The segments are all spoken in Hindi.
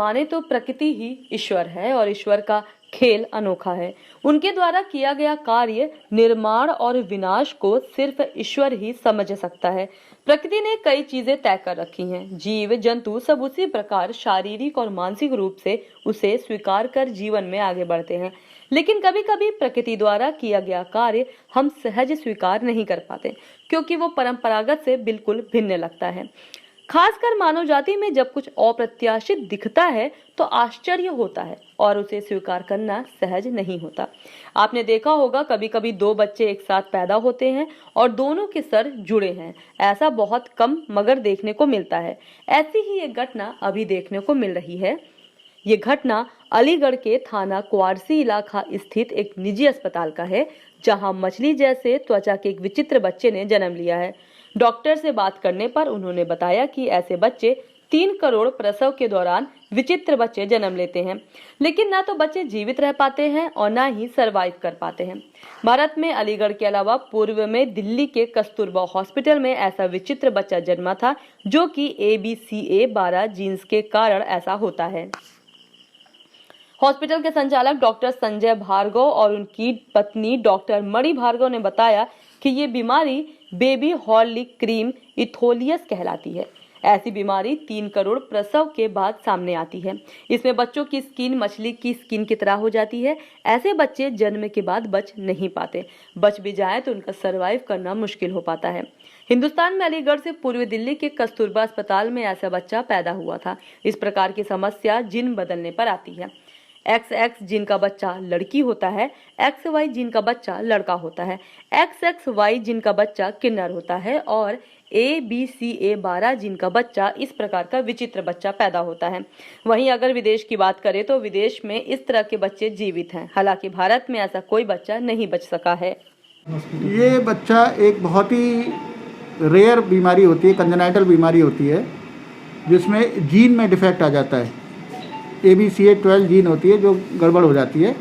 माने तो प्रकृति ही ईश्वर है और ईश्वर का खेल अनोखा है। उनके द्वारा किया गया कार्य निर्माण और विनाश को सिर्फ ईश्वर ही समझ सकता है। प्रकृति ने कई चीजें तय कर रखी हैं। जीव जंतु सब उसी प्रकार शारीरिक और मानसिक रूप से उसे स्वीकार कर जीवन में आगे बढ़ते हैं, लेकिन कभी कभी प्रकृति द्वारा किया गया कार्य हम सहज स्वीकार नहीं कर पाते, क्योंकि वो परंपरागत से बिल्कुल भिन्न लगता है। खासकर मानव जाति में जब कुछ अप्रत्याशित दिखता है तो आश्चर्य होता है और उसे स्वीकार करना सहज नहीं होता। आपने देखा होगा कभी कभी दो बच्चे एक साथ पैदा होते हैं और दोनों के सर जुड़े हैं। ऐसा बहुत कम मगर देखने को मिलता है। ऐसी ही एक घटना अभी देखने को मिल रही है। ये घटना अलीगढ़ के थाना क्वारसी इलाका स्थित एक निजी अस्पताल का है, जहां मछली जैसे त्वचा के एक विचित्र बच्चे ने जन्म लिया है। डॉक्टर से बात करने पर उन्होंने बताया कि ऐसे बच्चे 3 करोड़ प्रसव के दौरान विचित्र बच्चे जन्म लेते हैं, लेकिन ना तो बच्चे जीवित रह पाते हैं और ना ही सरवाइव कर पाते हैं। भारत में अलीगढ़ के अलावा पूर्व में दिल्ली के कस्तूरबा हॉस्पिटल में ऐसा विचित्र बच्चा जन्मा था, जो कि ABCA12 जीन्स के कारण ऐसा होता है। हॉस्पिटल के संचालक डॉक्टर संजय भार्गव और उनकी पत्नी डॉक्टर मणि भार्गव ने बताया कि ये बीमारी बेबी हॉर्लिक क्रीम इथोलियस कहलाती है। ऐसी बीमारी 3 करोड़ प्रसव के बाद सामने आती है। इसमें बच्चों की स्किन मछली की स्किन की तरह हो जाती है। ऐसे बच्चे जन्म के बाद बच नहीं पाते, बच भी जाए तो उनका सरवाइव करना मुश्किल हो पाता है। हिंदुस्तान में अलीगढ़ से पूर्वी दिल्ली के कस्तूरबा अस्पताल में ऐसा बच्चा पैदा हुआ था। इस प्रकार की समस्या जीन बदलने पर आती है। XX जीन का बच्चा लड़की होता है, XY जीन का बच्चा लड़का होता है, XXY जीन का बच्चा किन्नर होता है और ABCA12 जीन का बच्चा इस प्रकार का विचित्र बच्चा पैदा होता है। वहीं अगर विदेश की बात करें तो विदेश में इस तरह के बच्चे जीवित हैं। हालांकि भारत में ऐसा कोई बच्चा नहीं बच सका है। ये बच्चा एक बहुत ही रेयर बीमारी होती है, कंजेनाइटल बीमारी होती है, जिसमें जीन में डिफेक्ट आ जाता है। ABCA12 जीन होती है जो गड़बड़ हो जाती है।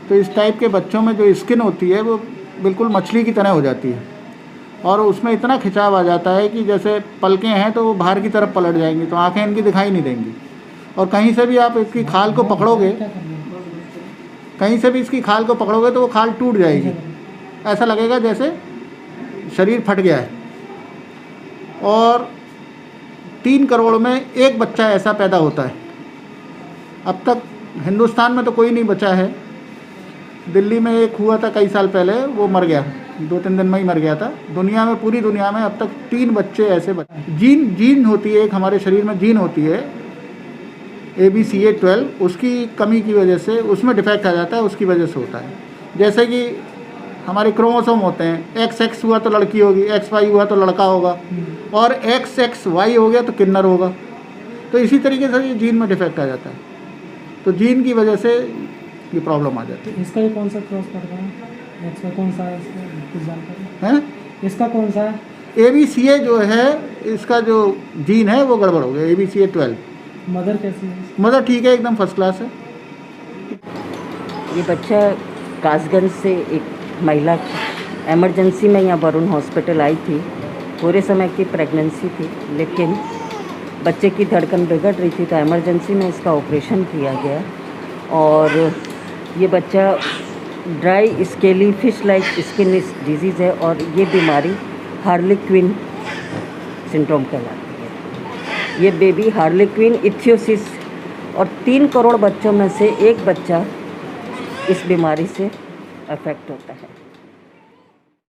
तो इस टाइप के बच्चों में जो स्किन होती है वो बिल्कुल मछली की तरह हो जाती है और उसमें इतना खिंचाव आ जाता है कि जैसे पलकें हैं तो वो बाहर की तरफ पलट जाएंगी, तो आंखें इनकी दिखाई नहीं देंगी। और कहीं से भी आप इसकी खाल को पकड़ोगे, तो वो खाल टूट जाएगी। ऐसा लगेगा जैसे शरीर फट गया है। और 3 करोड़ में एक बच्चा ऐसा पैदा होता है। अब तक हिंदुस्तान में तो कोई नहीं बचा है। दिल्ली में एक हुआ था कई साल पहले, वो मर गया, 2-3 दिन में ही मर गया था। दुनिया में, पूरी दुनिया में अब तक 3 बच्चे ऐसे बचे। जीन होती है, एक हमारे शरीर में जीन होती है ABCA12, उसकी कमी की वजह से उसमें डिफेक्ट आ जाता है, उसकी वजह से होता है। जैसे कि हमारे क्रोमोसोम होते हैं, XX हुआ तो लड़की होगी, XY हुआ तो लड़का होगा और XXY हो गया तो किन्नर होगा। तो इसी तरीके से ये जीन में डिफेक्ट आ जाता है, तो जीन की वजह से ये प्रॉब्लम आ जाती है। इसका ये कौन सा क्रॉस करता है? इसका कौन सा है, कुछ जानकारी है? इसका कौन सा है? ABCA जो है, इसका जो जीन है वो गड़बड़ हो गया, ABCA12। मदर कैसी है? मदर ठीक है, एकदम फर्स्ट क्लास है। ये बच्चा कासगंज से एक महिला एमरजेंसी में यहाँ वरुण हॉस्पिटल आई थी। पूरे समय की प्रेगनेंसी थी, लेकिन बच्चे की धड़कन बिगड़ रही थी तो एमरजेंसी में इसका ऑपरेशन किया गया और ये बच्चा dry scaly fish like skin disease है और ये बीमारी हार्लेक्विन सिंड्रोम कहलाती है। ये बेबी हार्लेक्विन इथियोसिस और 3 करोड़ बच्चों में से एक बच्चा इस बीमारी से अफेक्ट होता है।